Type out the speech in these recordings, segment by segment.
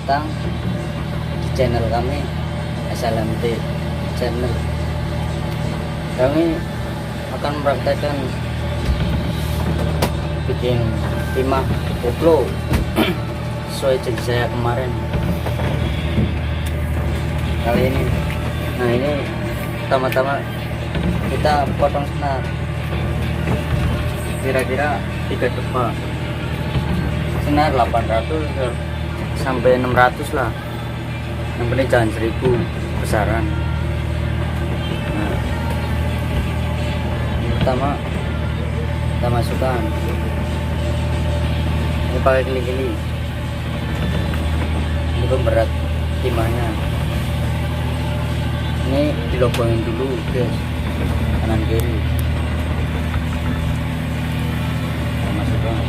datang di channel kami SLMT channel. Kami akan mempraktekkan bikin timah koplo sesuai janji saya kemarin kali ini. Nah, ini pertama-tama kita potong senar kira-kira 3 depa, senar 800 sampai 600 lah, yang penting jangan 1000 besaran. Nah, yang pertama kita masukkan, ini pakai kili-kili, ini pemberat timahnya. Ini dilobongin dulu guys, kanan kiri. Kita masukkan.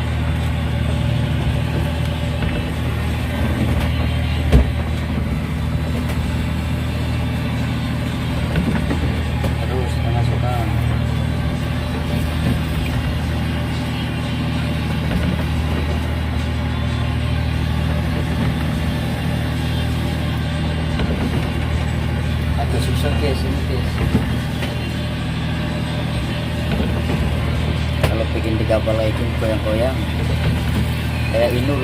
Terus kita masukkan. Agak susah guys ini guys. Kalau bikin di kapal itu goyang-goyang kayak inul.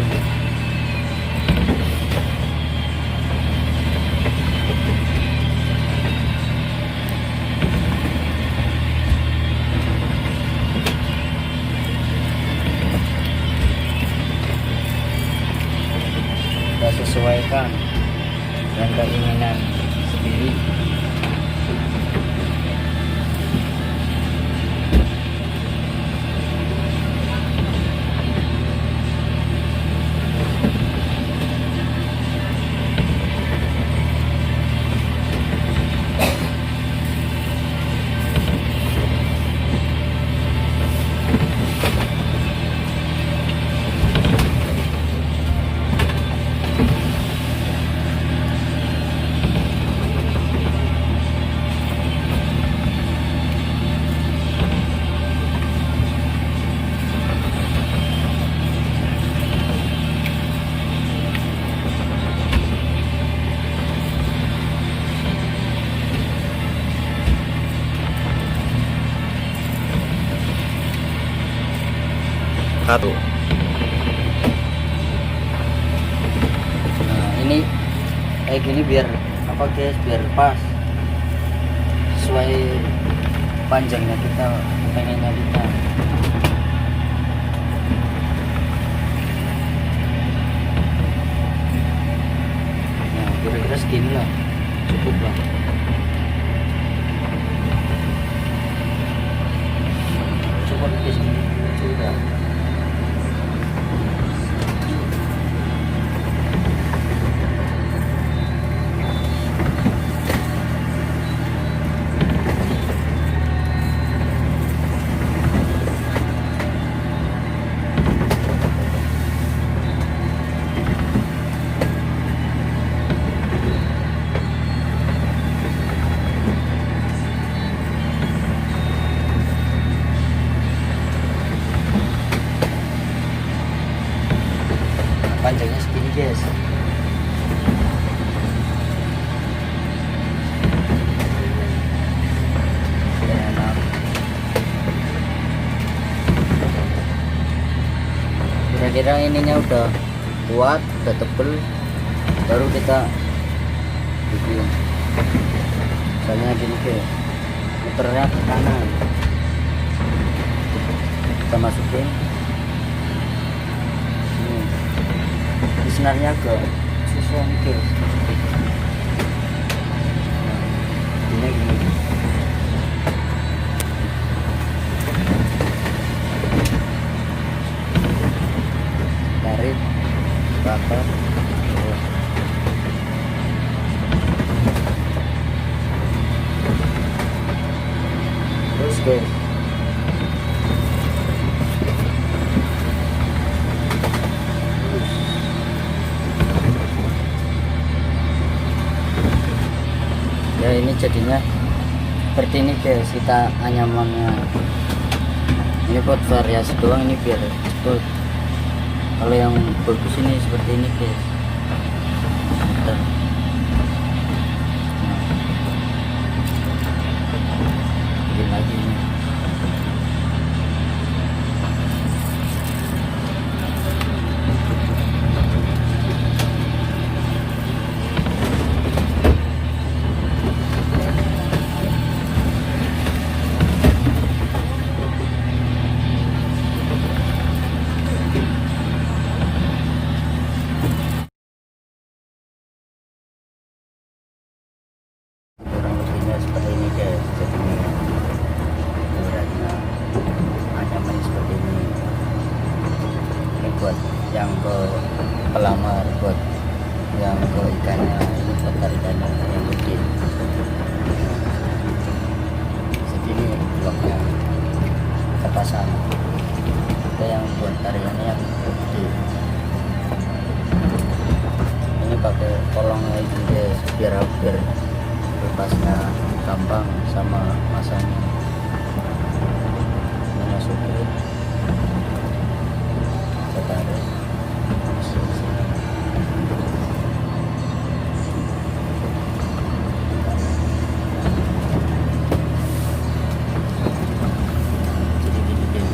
Kita sesuaikan dengan keinginan sendiri. Satu. Nah, ini kayak gini biar apa guys, biar pas sesuai panjangnya kita, pengennya kita. Nah, kira-kira segini lah, cukup lah. Cukup di sini sudah. Panjangnya segini guys. Enak. Kira-kira ininya udah kuat, udah tebel, baru kita bikin. Misalnya gini guys, muternya ke kanan, kita masukin senarnya ke susun guys. Nah, gini tarik bakar terus guys. Ya, ini jadinya seperti ini guys, kita anyamannya ini buat variasi doang, ini biar cepet. Kalau yang bagus ini seperti ini guys. muter. Bikin lagi ini. Kurang lebihnya seperti ini guys, jadinya ukurannya anyaman seperti ini. Ini buat yang ke pelamar, buat yang ke ikannya, ini buat tarikannya yang gede. Segini bloknya kita pasang, ada yang buat tarikannya yang gede. Ini pakai kolongnya ini guys, biar lepasnya gampang sama masanya. Ini masukin, kita tarik, masuk sini. Jadi gini guys.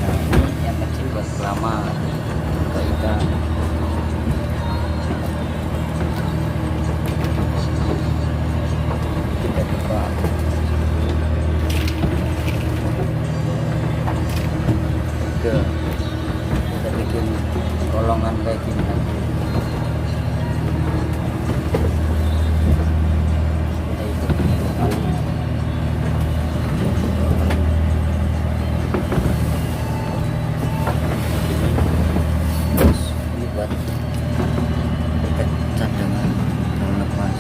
Nah ini yang kecil buat pelamar, ke ikan. Kita buka. Kita bikin kolongan kayak gini nanti. Kita ikut kali. Terus ini buat ikat cadangan kalau lepas.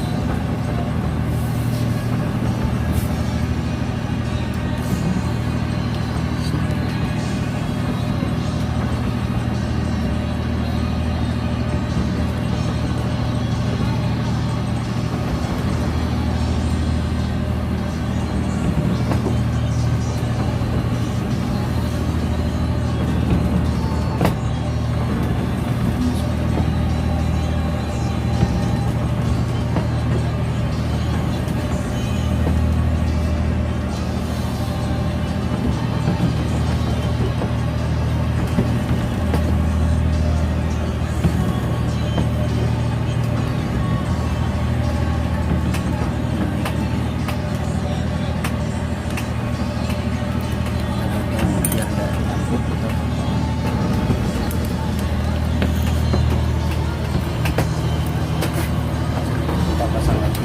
Kita pasang lagi.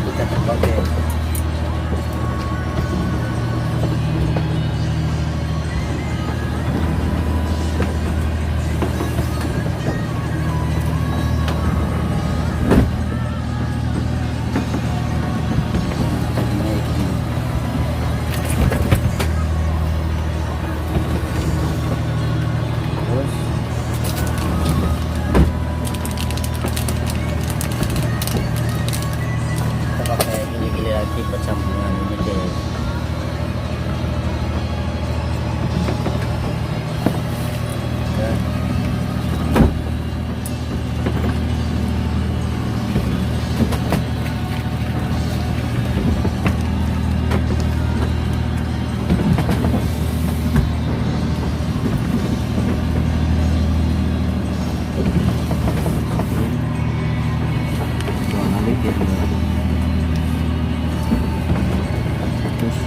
Kita terpakai. Terus kita pakai gili-gili lagi buat sambungan ini guys. Dan dua kali gitu. Terus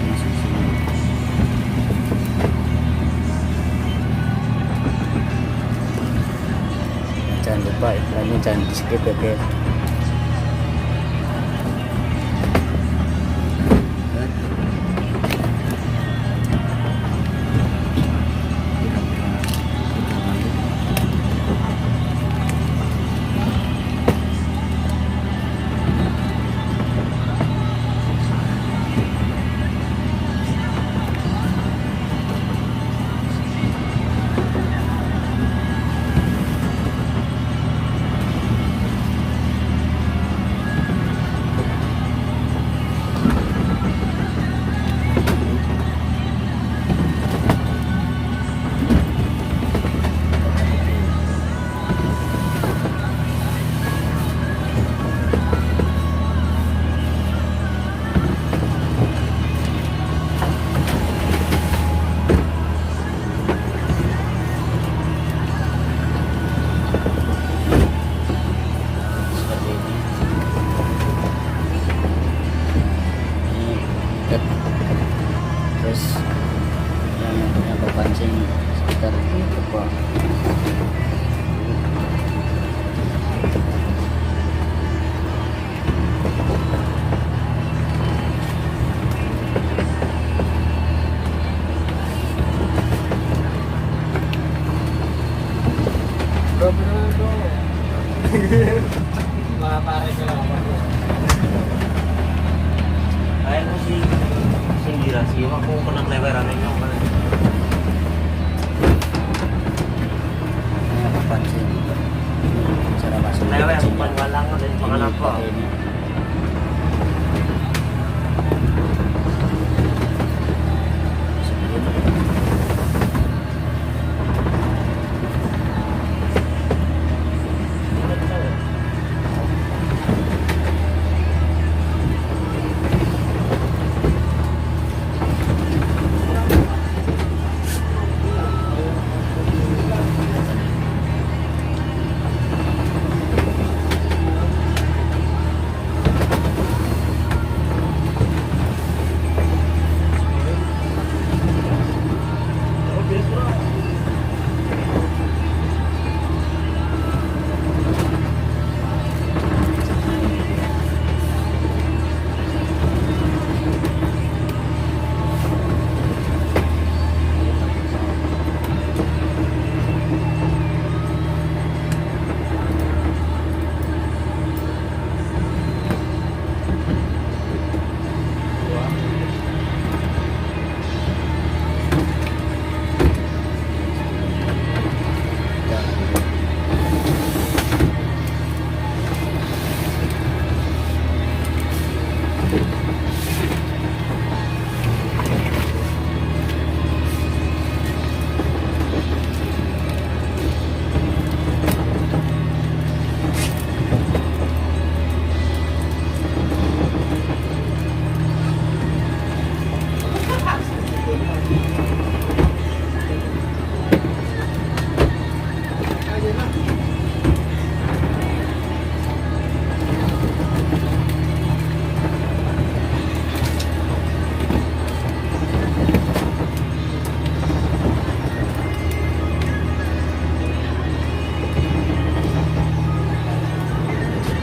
masuk sini. Jangan lupa iklannya jangan di skip ya guys. pancing sekitar itu Pak. Ayan mo si Gira, si Iwan kung kunang leweran ninyo. Ayan, pancing. Cara masuk ke Lewer, pancing. bukan walang mo din, pangalan po. Ini.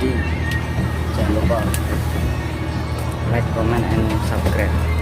Jadi jangan lupa like, comment, and subscribe.